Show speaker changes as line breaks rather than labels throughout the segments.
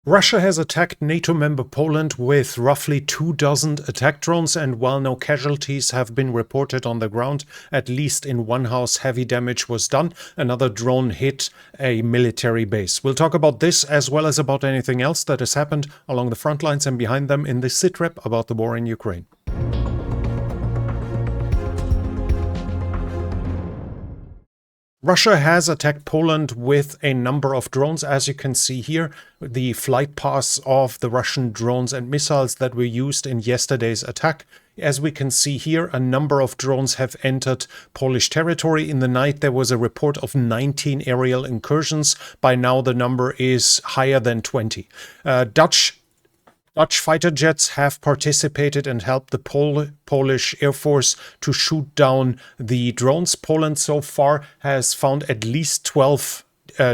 Russia has attacked NATO member Poland with roughly 24 attack drones, and while no casualties have been reported on the ground, at least in one house heavy damage was done. Another drone hit a military base. We'll talk about this as well as about anything else that has happened along the front lines and behind them in this Sitrep about the war in Ukraine. Russia has attacked Poland with a number of drones. As you can see here, the flight paths of the Russian drones and missiles that were used in yesterday's attack. As we can see here, a number of drones have entered Polish territory. In the night, there was a report of 19 aerial incursions. By now, the number is higher than 20. Dutch fighter jets have participated and helped the Polish Air Force to shoot down the drones. Poland so far has found at least 12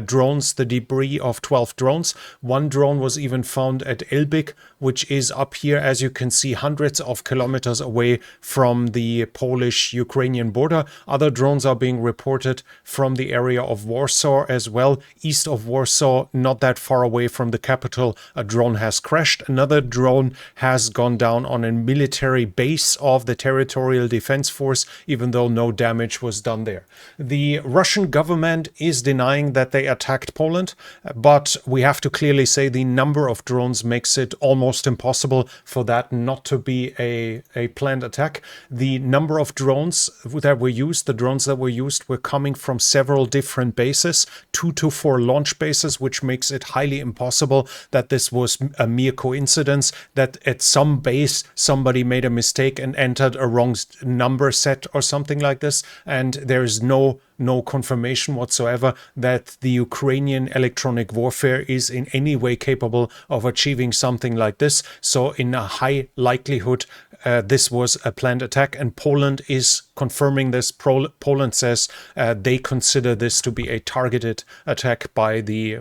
drones, the debris of 12 drones. One drone was even found at Elbik, which is up here, as you can see, hundreds of kilometers away from the Polish-Ukrainian border. Other drones are being reported from the area of Warsaw as well. East of Warsaw, not that far away from the capital, a drone has crashed. Another drone has gone down on a military base of the Territorial Defense Force, even though no damage was done there. The Russian government is denying that they attacked Poland, but we have to clearly say the number of drones makes it almost impossible for that not to be a planned attack. The number of drones that were used, the drones that were used were coming from several different bases, 2 to 4 launch bases, which makes it highly impossible that this was a mere coincidence, that at some base somebody made a mistake and entered a wrong number set or something like this, and there is no confirmation whatsoever that the Ukrainian electronic warfare is in any way capable of achieving something like this. So in a high likelihood, this was a planned attack, and Poland is confirming this. Poland says they consider this to be a targeted attack by the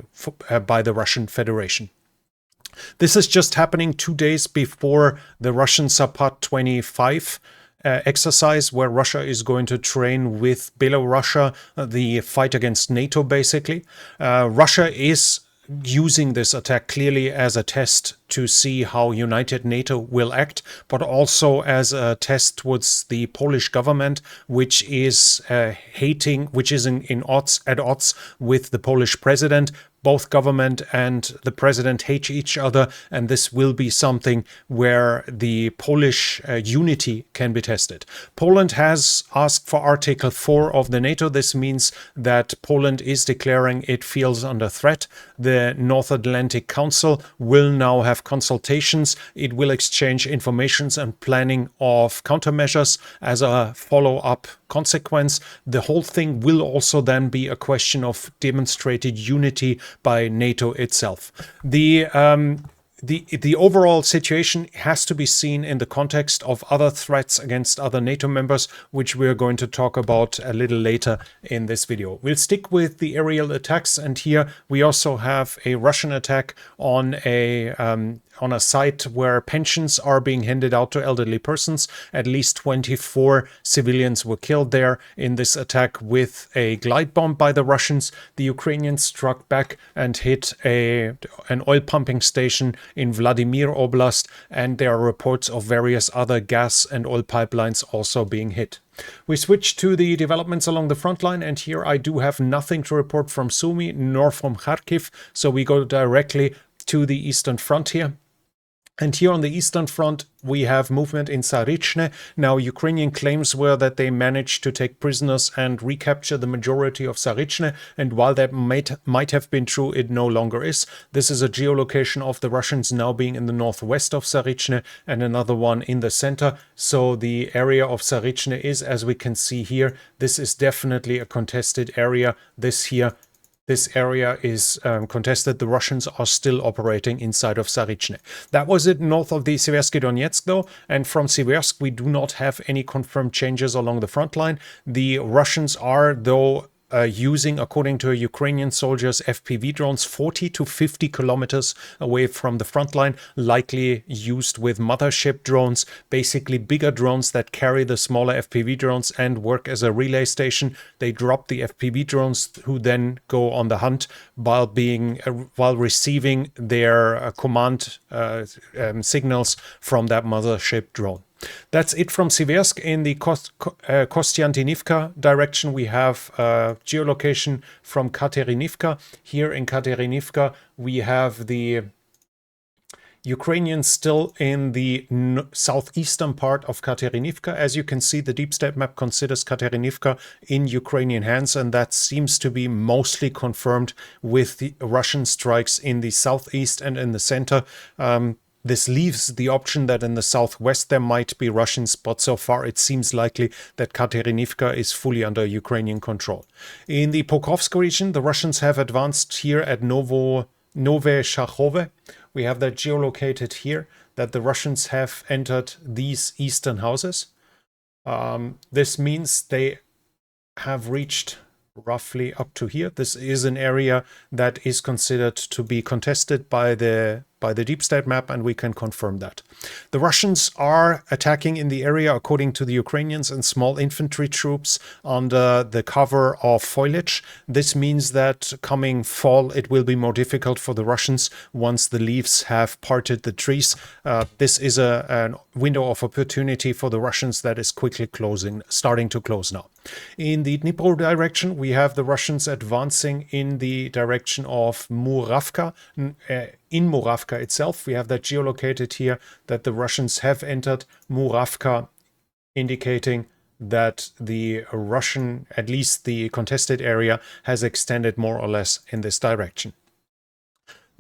Russian Federation. This is just happening 2 days before the Russian Zapad 25 exercise, where Russia is going to train with Belarus the fight against NATO, basically. Russia is using this attack clearly as a test to see how united NATO will act, but also as a test towards the Polish government, which is at odds with the Polish president. Both government and the president hate each other, and this will be something where the Polish unity can be tested. Poland has asked for Article 4 of the NATO. This means that Poland is declaring it feels under threat. The North Atlantic Council will now have consultations. It will exchange information and planning of countermeasures as a follow-up consequence. The whole thing will also then be a question of demonstrated unity by NATO itself. The overall situation has to be seen in the context of other threats against other NATO members, which we're going to talk about a little later in this video. We'll stick with the aerial attacks, and here we also have a Russian attack on a site where pensions are being handed out to elderly persons. At least 24 civilians were killed there in this attack with a glide bomb by the Russians. The Ukrainians struck back and hit an oil pumping station in Vladimir Oblast, and there are reports of various other gas and oil pipelines also being hit. We switch to the developments along the front line, and here I do have nothing to report from Sumy nor from Kharkiv, so we go directly to the Eastern Front here. And here on the Eastern Front, we have movement in Sarychne. Now, Ukrainian claims were that they managed to take prisoners and recapture the majority of Sarychne. And while that might have been true, it no longer is. This is a geolocation of the Russians now being in the northwest of Sarychne and another one in the center. So the area of Sarychne is, as we can see here, this is definitely a contested area. This area is contested. The Russians are still operating inside of Sarychne. That was it north of the Seversky Donetsk, though, and from Seversk we do not have any confirmed changes along the front line. The Russians are, though, using, according to Ukrainian soldiers, FPV drones 40 to 50 kilometers away from the front line, likely used with mothership drones, basically bigger drones that carry the smaller FPV drones and work as a relay station. They drop the FPV drones, who then go on the hunt while receiving their command signals from that mothership drone. That's it from Siversk. In the Kostiantynivka direction, we have geolocation from Katerinivka. Here in Katerinivka, we have the Ukrainians still in the southeastern part of Katerinivka. As you can see, the deep state map considers Katerinivka in Ukrainian hands, and that seems to be mostly confirmed with the Russian strikes in the southeast and in the center. This leaves the option that in the southwest there might be Russians, but so far it seems likely that Katerinivka is fully under Ukrainian control. In the Pokrovsk region, the Russians have advanced here at Nove Shachove. We have that geolocated here, that the Russians have entered these eastern houses. This means they have reached roughly up to here. This is an area that is considered to be contested by the deep state map, and we can confirm that. The Russians are attacking in the area, according to the Ukrainians, in small infantry troops under the cover of foliage. This means that coming fall, it will be more difficult for the Russians once the leaves have parted the trees. This is a window of opportunity for the Russians that is quickly starting to close now. In the Dnipro direction, we have the Russians advancing in the direction of Muravka. In Muravka itself, we have that geolocated here, that the Russians have entered Muravka, indicating that the Russian, at least the contested area, has extended more or less in this direction.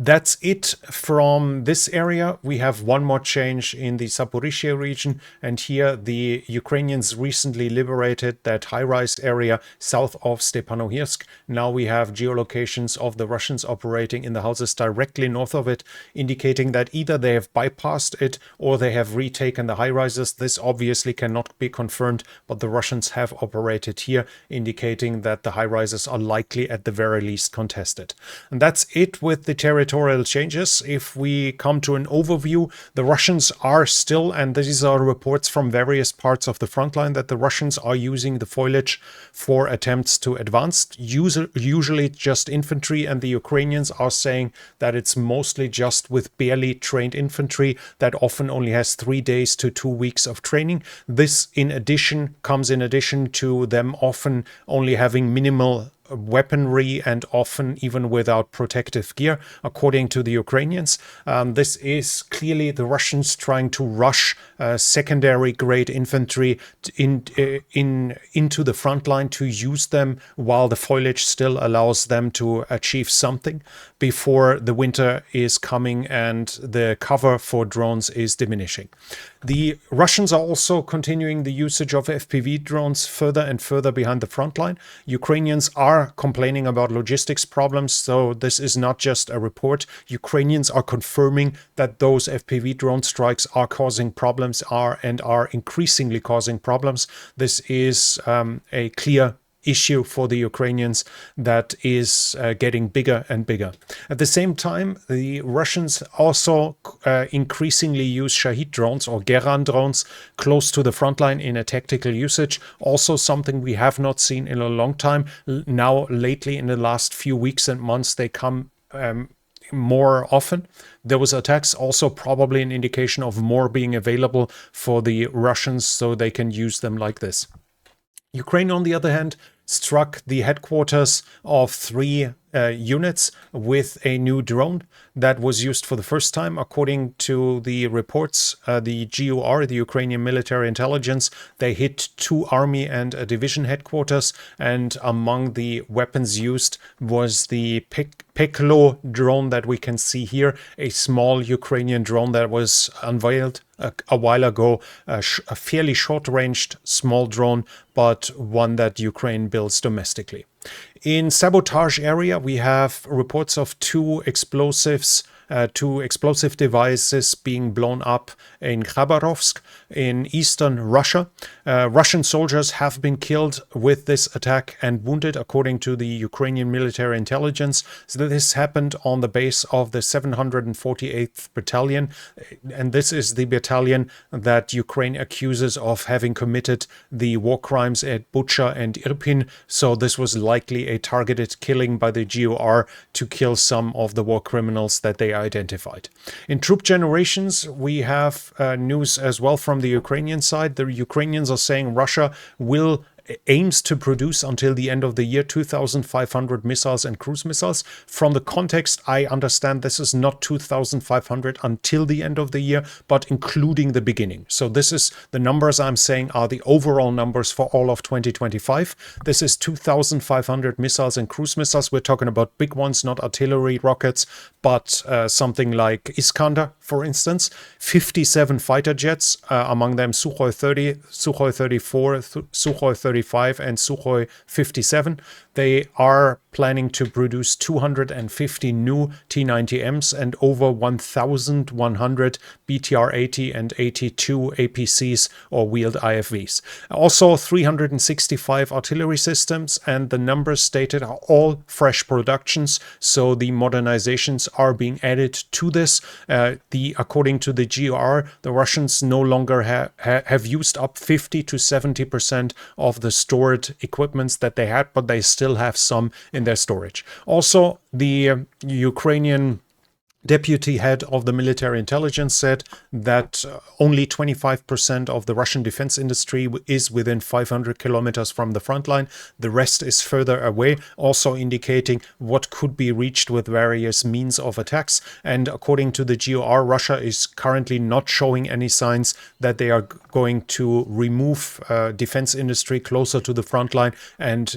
That's it from this area. We have one more change in the Zaporizhzhia region, and here the Ukrainians recently liberated that high-rise area south of Stepanohirsk. Now we have geolocations of the Russians operating in the houses directly north of it, indicating that either they have bypassed it or they have retaken the high-rises. This obviously cannot be confirmed, but the Russians have operated here, indicating that the high-rises are likely at the very least contested. And that's it with the territorial changes. If we come to an overview, the Russians are still, and these are reports from various parts of the front line, that the Russians are using the foliage for attempts to advance, usually just infantry, and the Ukrainians are saying that it's mostly just with barely trained infantry that often only has 3 days to 2 weeks of training. This comes in addition to them often only having minimal weaponry and often even without protective gear, according to the Ukrainians. This is clearly the Russians trying to rush secondary grade infantry into the front line to use them while the foliage still allows them to achieve something before the winter is coming and the cover for drones is diminishing. The Russians are also continuing the usage of FPV drones further and further behind the front line. Ukrainians are complaining about logistics problems, so this is not just a report. Ukrainians are confirming that those FPV drone strikes are causing problems, are increasingly causing problems. This is a clear issue for the Ukrainians that is getting bigger and bigger. At the same time, the Russians also increasingly use Shahid drones or Geran drones close to the front line in a tactical usage. Also something we have not seen in a long time. Now, lately, in the last few weeks and months, they come more often. Those attacks also probably an indication of more being available for the Russians so they can use them like this. Ukraine, on the other hand, struck the headquarters of 3 units with a new drone that was used for the first time. According to the reports, the GUR, the Ukrainian Military Intelligence, they hit 2 army and a division headquarters, and among the weapons used was the Peklo drone that we can see here, a small Ukrainian drone that was unveiled a while ago, a fairly short-ranged small drone, but one that Ukraine builds domestically. In sabotage area, we have reports of 2 explosives two explosive devices being blown up in Khabarovsk in eastern Russia. Russian soldiers have been killed with this attack and wounded, according to the Ukrainian military intelligence. So this happened on the base of the 748th Battalion, and this is the battalion that Ukraine accuses of having committed the war crimes at Bucha and Irpin. So this was likely a targeted killing by the GOR to kill some of the war criminals that they identified. In troop generations, we have news as well from the Ukrainian side. The Ukrainians are saying Russia aims to produce until the end of the year 2,500 missiles and cruise missiles. From the context, I understand this is not 2,500 until the end of the year, but including the beginning. So this is the numbers I'm saying are the overall numbers for all of 2025. This is 2,500 missiles and cruise missiles. We're talking about big ones, not artillery rockets, but something like Iskander, for instance. 57 fighter jets, among them Sukhoi 30, Sukhoi 34, Sukhoi 35 and Sukhoi 57. They are planning to produce 250 new T-90Ms and over 1,100 BTR-80 and 82 APCs or wheeled IFVs. Also 365 artillery systems, and the numbers stated are all fresh productions, so the modernizations are being added to this. According to the GOR, the Russians no longer have used up 50 to 70% of the stored equipments that they had, but they still have some in their storage. Also, the Ukrainian deputy head of the military intelligence said that only 25% of the Russian defense industry is within 500 kilometers from the front line. The rest is further away, also indicating what could be reached with various means of attacks. And according to the GOR, Russia is currently not showing any signs that they are going to remove defense industry closer to the front line and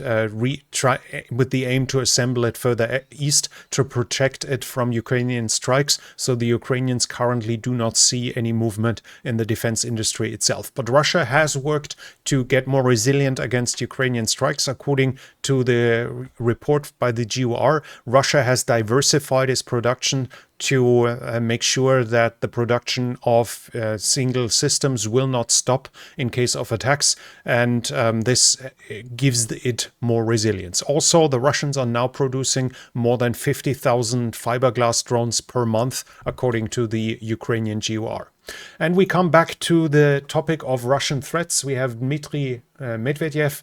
try with the aim to assemble it further east to protect it from Ukrainian strikes. So the Ukrainians currently do not see any movement in the defense industry itself. But Russia has worked to get more resilient against Ukrainian strikes. According to the report by the GOR, Russia has diversified its production to make sure that the production of single systems will not stop in case of attacks, and this gives it more resilience. Also, the Russians are now producing more than 50,000 fiberglass drones per month, according to the Ukrainian GOR. And we come back to the topic of Russian threats. We have Dmitry Medvedev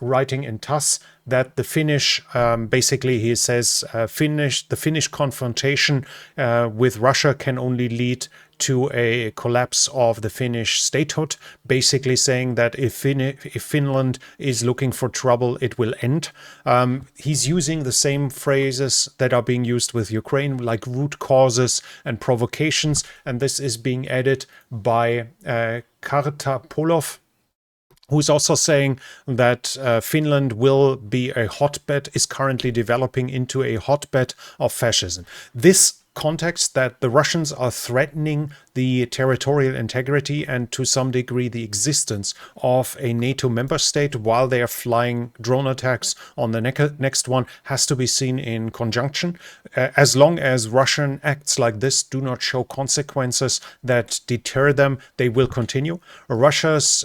writing in TASS that the Finnish, basically he says, the Finnish confrontation with Russia can only lead to a collapse of the Finnish statehood, basically saying that if Finland is looking for trouble, it will end. He's using the same phrases that are being used with Ukraine, like root causes and provocations, and this is being added by Karta Polov, who's also saying that Finland will be a hotbed, is currently developing into a hotbed of fascism. This context that the Russians are threatening the territorial integrity and to some degree the existence of a NATO member state while they are flying drone attacks on the next one has to be seen in conjunction. As long as Russian acts like this do not show consequences that deter them, they will continue. Russia's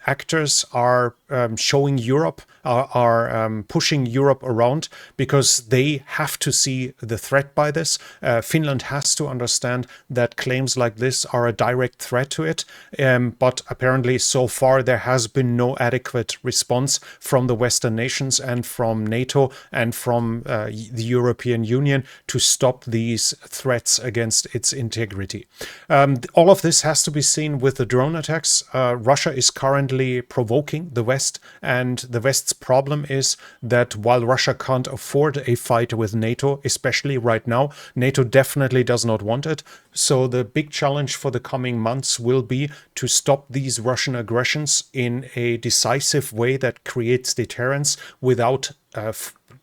actors are showing Europe, are pushing Europe around because they have to see the threat by this. Finland has to understand that claims like this are a direct threat to it. But apparently so far there has been no adequate response from the Western nations and from NATO and from the European Union to stop these threats against its integrity. All of this has to be seen with the drone attacks. Russia is currently provoking the West, and the West's problem is that while Russia can't afford a fight with NATO, especially right now, NATO definitely does not want it. So the big challenge for the coming months will be to stop these Russian aggressions in a decisive way that creates deterrence without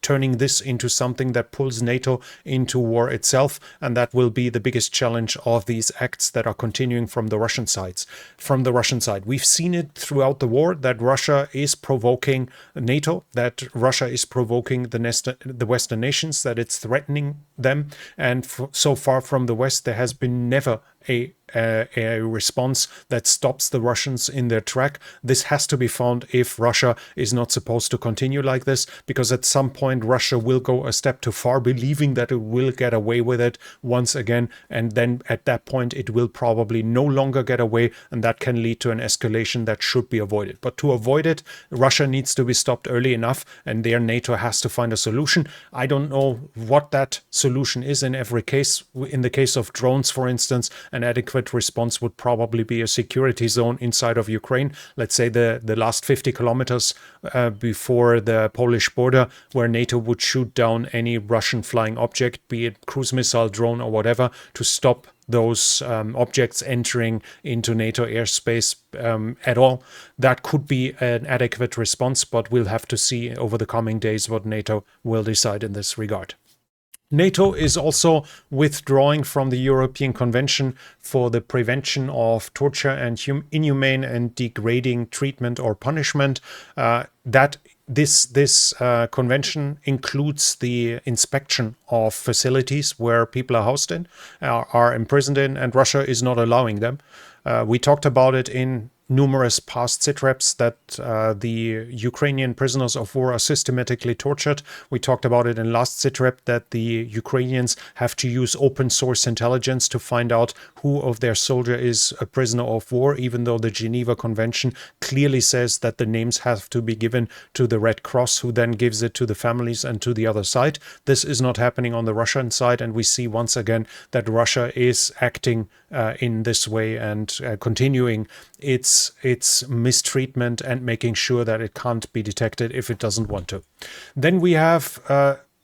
turning this into something that pulls NATO into war itself, and that will be the biggest challenge of these acts that are continuing from the Russian side. We've seen it throughout the war that Russia is provoking NATO, that Russia is provoking the Western nations, that it's threatening them. And so far from the West, there has been never a response that stops the Russians in their track. This has to be found if Russia is not supposed to continue like this, because at some point Russia will go a step too far, believing that it will get away with it once again, and then at that point it will probably no longer get away, and that can lead to an escalation that should be avoided. But to avoid it, Russia needs to be stopped early enough, and there NATO has to find a solution. I don't know what that solution is in every case. In the case of drones, for instance, an adequate response would probably be a security zone inside of Ukraine. Let's say the last 50 kilometers before the Polish border, where NATO would shoot down any Russian flying object, be it cruise missile, drone or whatever, to stop those objects entering into NATO airspace at all. That could be an adequate response, but we'll have to see over the coming days what NATO will decide in this regard. NATO is also withdrawing from the European Convention for the Prevention of Torture and Inhumane and Degrading Treatment or Punishment. This convention includes the inspection of facilities where people are housed in, are imprisoned in, and Russia is not allowing them. We talked about it in numerous past Sitreps that the Ukrainian prisoners of war are systematically tortured. We talked about it in last Sitrep that the Ukrainians have to use open source intelligence to find out who of their soldier is a prisoner of war, even though the Geneva Convention clearly says that the names have to be given to the Red Cross, who then gives it to the families and to the other side. This is not happening on the Russian side, and we see once again that Russia is acting in this way and continuing its mistreatment and making sure that it can't be detected if it doesn't want to. Then we have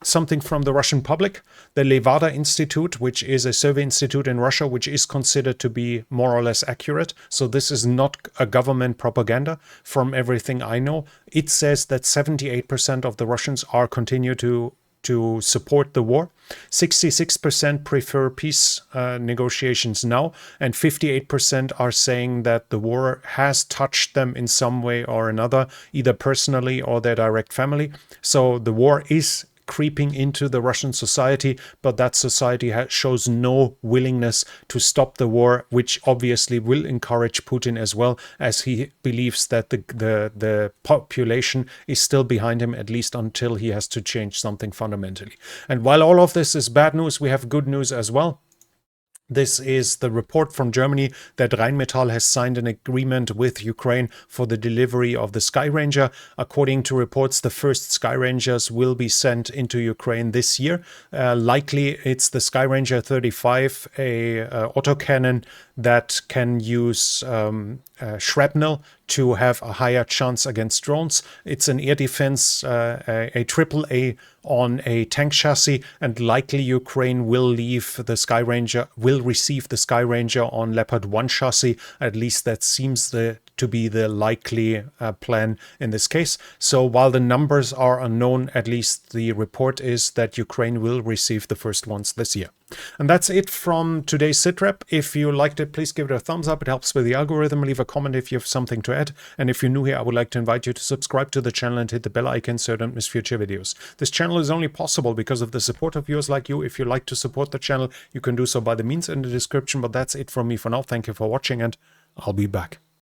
something from the Russian public, the Levada Institute, which is a survey institute in Russia, which is considered to be more or less accurate. So this is not a government propaganda from everything I know. It says that 78% of the Russians are continue to support the war. 66% prefer peace negotiations now, and 58% are saying that the war has touched them in some way or another, either personally or their direct family. So the war is creeping into the Russian society, but that society shows no willingness to stop the war, which obviously will encourage Putin as well, as he believes that the population is still behind him, at least until he has to change something fundamentally. And while all of this is bad news, we have good news as well. This is the report from Germany that Rheinmetall has signed an agreement with Ukraine for the delivery of the Sky Ranger. According to reports, the first Sky Rangers will be sent into Ukraine this year. Likely it's the Sky Ranger 35, a autocannon that can use shrapnel to have a higher chance against drones. It's an air defense, a AAA on a tank chassis, and likely Ukraine will receive the Sky Ranger on Leopard 1 chassis. At least that seems to be the likely plan in this case. So while the numbers are unknown, at least the report is that Ukraine will receive the first ones this year. And that's it from today's Sitrep. If you liked it, please give it a thumbs up. It helps with the algorithm. Leave a comment if you have something to add. And if you're new here, I would like to invite you to subscribe to the channel and hit the bell icon so you don't miss future videos. This channel is only possible because of the support of viewers like you. If you like to support the channel, you can do so by the means in the description. But that's it from me for now. Thank you for watching, and I'll be back.